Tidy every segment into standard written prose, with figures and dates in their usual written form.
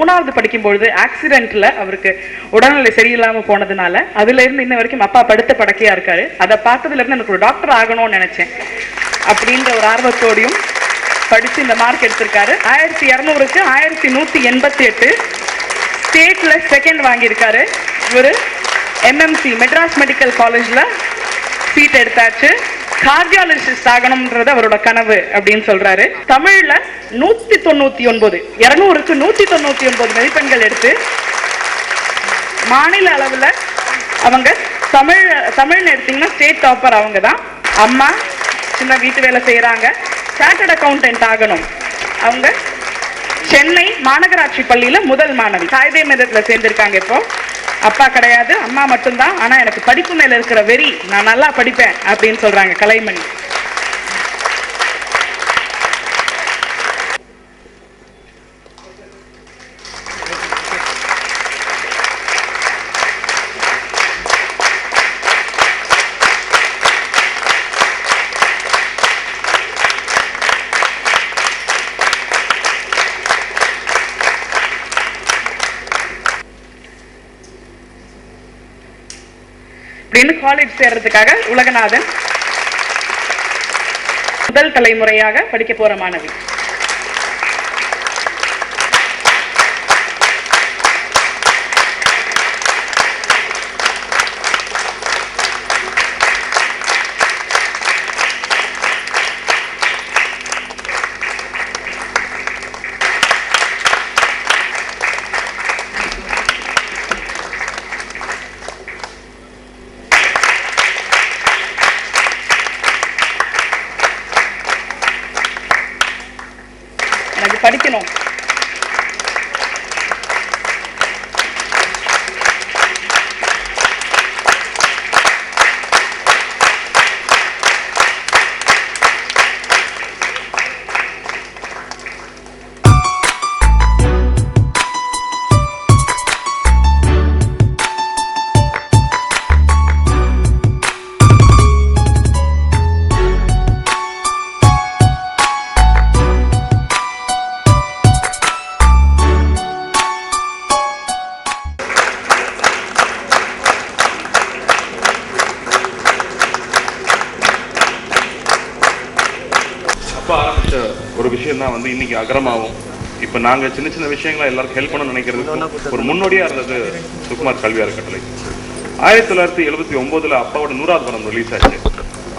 3வது படிக்கும்பொழுது ஆக்சிடென்ட்ல அவருக்கு உடல்நிலை சரியில்லாமல் போனதுனால அதுல இருந்து இன்ன வரைக்கும் அப்பா படுத்த படக்கையா இருக்காரு. அதை பார்த்ததுல இருந்து எனக்கு ஒரு டாக்டர் ஆகணும்னு நினைச்சேன் அப்படின்ற ஒரு ஆர்வத்தோடையும் படிச்சு இந்த மார்க் எடுத்திருக்காரு. 1200க்கு 1188 ஸ்டேட்ல செகண்ட் வாங்கியிருக்காரு. இவரு MMC மெட்ராஸ் மெடிக்கல் காலேஜ்ல சீட் எடுத்தாச்சு. கார்டியாலஜிஸ்ட் ஆகணும்ன்றது அவரோட கனவு அப்படின்னு சொல்றாரு. தமிழ்ல 199 200க்கு 199 மதிப்பெண்கள் எடுத்து மாநில அளவுல அவங்க தமிழ்னு எடுத்தீங்கன்னா ஸ்டேட் டாப்பர் அவங்க தான். அம்மா சின்ன வீட்டு வேலை செய்யறாங்க. சார்ட்டர்ட் அக்கௌண்டன்ட் ஆகணும். அவங்க சென்னை மாநகராட்சி பள்ளியில முதல் மாணவி. காயிதே மெதத்துல சேர்ந்திருக்காங்க. இப்போ அப்பா கிடையாது, அம்மா மட்டும்தான். ஆனா எனக்கு படிப்பு மேல இருக்கிற வெறி, நான் நல்லா படிப்பேன் அப்படின்னு சொல்றாங்க கலைமணி. காலேஜ் சேர்றதுக்காக உலகநாதன் முதல் தலைமுறையாக படிக்க போற மாணவி. படிக்கணும். ஆரம்பிச்ச ஒரு விஷயம் தான் வந்து இன்னைக்கு அகரமாகும். இப்போ நாங்கள் சின்ன சின்ன விஷயங்களை எல்லாருக்கும் ஹெல்ப் பண்ணணும்னு நினைக்கிறது ஒரு முன்னோடியாக இருந்தது சுகுமார் கல்வி அறக்கட்டளை. 1979 அப்பாவோட 100வது படம் ரிலீஸ் ஆச்சு.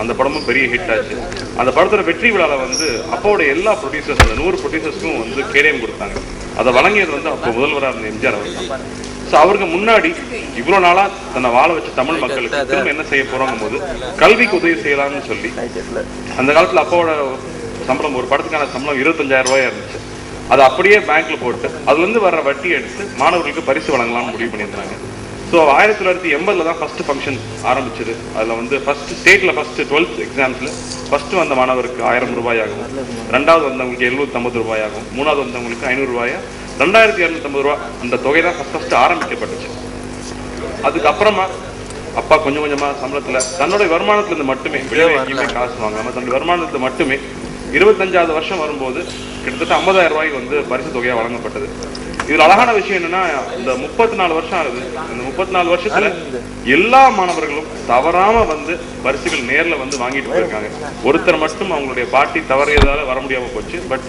அந்த படமும் பெரிய ஹிட் ஆச்சு. அந்த படத்தோட வெற்றி விழாவில் வந்து அப்பாவோட எல்லா ப்ரொடியூசர்ஸ், அந்த 100 ப்ரொடியூசர்ஸ்க்கும் வந்து கேடயம் கொடுத்தாங்க. அதை வழங்கியது வந்து அப்போ முதல்வராக இருந்த எம்ஜிஆர் அவர் தான். ஸோ அவருக்கு முன்னாடி இவ்வளோ நாளாக தன்னை வாழ வச்ச தமிழ் மக்களுக்கு திரும்ப என்ன செய்ய போகிறாங்க போது கல்விக்கு உதவி செய்யலாம்னு சொல்லி அந்த காலத்தில் அப்பாவோட சம்பளம், ஒரு படத்துக்கான சம்பளம் 25,000 ரூபாயா இருந்துச்சு. அதை அப்படியே பேங்க்ல போட்டு அதுலேருந்து வர்ற வட்டி எடுத்து மாணவர்களுக்கு பரிசு வழங்கலாம்னு முடிவு பண்ணியிருந்தாங்க. ஸோ 1980 தான் ஃபர்ஸ்ட் ஃபங்க்ஷன் ஆரம்பிச்சது. அதில் வந்து ஃபர்ஸ்ட் ஸ்டேட்டில் ஃபர்ஸ்ட் 12th எக்ஸாம்ஸில் ஃபர்ஸ்ட் வந்த மாணவருக்கு 1000 ரூபாயாகும், 2வது வந்தவங்களுக்கு 750 ரூபாயாகும், 3வது வந்தவங்களுக்கு 500 ரூபாயா, 2250 ரூபா அந்த தொகை தான் ஃபர்ஸ்ட் ஆரம்பிக்கப்பட்டுச்சு. அதுக்கப்புறமா அப்பா கொஞ்சம் கொஞ்சமாக சம்பளத்தில் தன்னோட வருமானத்துலேருந்து மட்டுமே வெளியே எங்கேயுமே காசு வாங்காமல் தன்னுடைய வருமானத்தில் மட்டுமே 25வது வருஷம் வரும்போது கிட்டத்தட்ட 50,000 ரூபாய்க்கு வந்து பரிசு தொகையாக வழங்கப்பட்டது. இதில் அழகான விஷயம் என்னன்னா, இந்த 34 வருஷம் ஆகுது. இந்த 34 வருஷத்துல எல்லா மாணவர்களும் தவறாம வந்து பரிசுகள் நேரில் வந்து வாங்கிட்டு போயிருக்காங்க. ஒருத்தர் மட்டும் அவங்களுடைய பாட்டி தவறியதால வர முடியாம போச்சு. பட்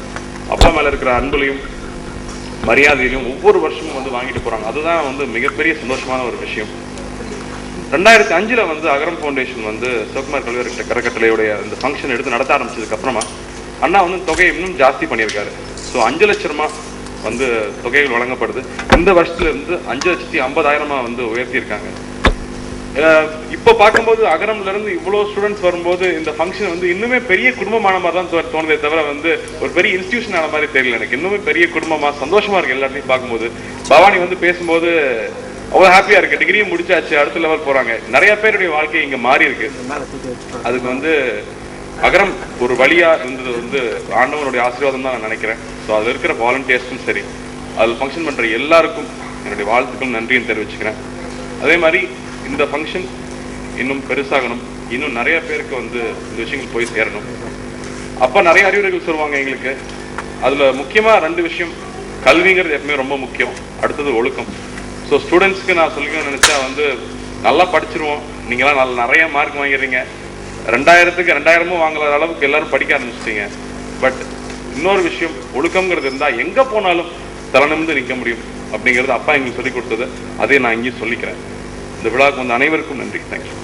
அப்பா மேல இருக்கிற அன்புலையும் மரியாதையிலும் ஒவ்வொரு வருஷமும் வந்து வாங்கிட்டு போறாங்க. அதுதான் வந்து மிகப்பெரிய சந்தோஷமான ஒரு விஷயம். 2005 வந்து அகரம் ஃபவுண்டேஷன் வந்து சுகுமார் கல்வி அறக்கட்டளையுடைய இந்த ஃபங்க்ஷன் எடுத்து நடத்த ஆரம்பிச்சதுக்கு அப்புறமா அண்ணா வந்து தொகையை இன்னும் ஜாஸ்தி பண்ணியிருக்காரு. ஸோ 5 லட்ச ரூபா வந்து தொகைகள் வழங்கப்படுது. இந்த வருஷத்துல இருந்து 5,50,000 வந்து உயர்த்தியிருக்காங்க. இப்போ பார்க்கும்போது அகரம்ல இருந்து இவ்வளோ ஸ்டூடெண்ட்ஸ் வரும்போது இந்த ஃபங்க்ஷன் வந்து இன்னுமே பெரிய குடும்பமான மாதிரி தான் தோணுதே தவிர வந்து ஒரு பெரிய இன்ஸ்டிடியூஷன் ஆன மாதிரி தெரியல எனக்கு. இன்னுமே பெரிய குடும்பமா சந்தோஷமா இருக்கு எல்லாத்தையும் பார்க்கும்போது. பவானி வந்து பேசும்போது அவ்வளோ ஹாப்பியா இருக்கு. டிகிரியும் முடிச்சாச்சு, அடுத்த லெவல் போறாங்க. நிறைய பேருடைய வாழ்க்கை இங்க மாறி இருக்கு. அதுக்கு வந்து அகரம் ஒரு வழியா இருந்தது வந்து ஆண்டவனுடைய ஆசீர்வாதம் தான் நான் நினைக்கிறேன். ஸோ அதில் இருக்கிற வாலண்டியர்ஸ்க்கும் சரி, அதில் ஃபங்க்ஷன் பண்ற எல்லாருக்கும் என்னுடைய வாழ்த்துக்கள் நன்றியும் தெரிவிச்சுக்கிறேன். அதே மாதிரி இந்த ஃபங்க்ஷன் இன்னும் பெருசாகணும், இன்னும் நிறைய பேருக்கு வந்து இந்த விஷயங்கள் போய் சேரணும். அப்போ நிறைய அறிவுரைகள் சொல்லுவாங்க எங்களுக்கு. அதில் முக்கியமாக 2 விஷயம். கல்விங்கிறது எப்பவுமே ரொம்ப முக்கியம். அடுத்தது ஒழுக்கம். ஸோ ஸ்டூடெண்ட்ஸ்க்கு நான் சொல்லிக்கணும்னு நினச்சா வந்து நல்லா படிச்சிருவோம், நீங்களாம் நிறைய மார்க் வாங்கிடுறீங்க, 2000க்கு 2000 வாங்குற அளவுக்கு எல்லாரும் படிக்க ஆரம்பிச்சிட்டீங்க. பட் இன்னொரு விஷயம், ஒழுக்கம்ங்கிறது இருந்தால் எங்கே போனாலும் தலை நிமிர்ந்து நிற்க முடியும் அப்படிங்கிறது அப்பா எங்களுக்கு சொல்லிக் கொடுத்தது. அதை நான் இங்கேயும் சொல்லிக்கிறேன். இந்த விழாவுக்கு வந்து அனைவருக்கும் நன்றி. தேங்க்யூ.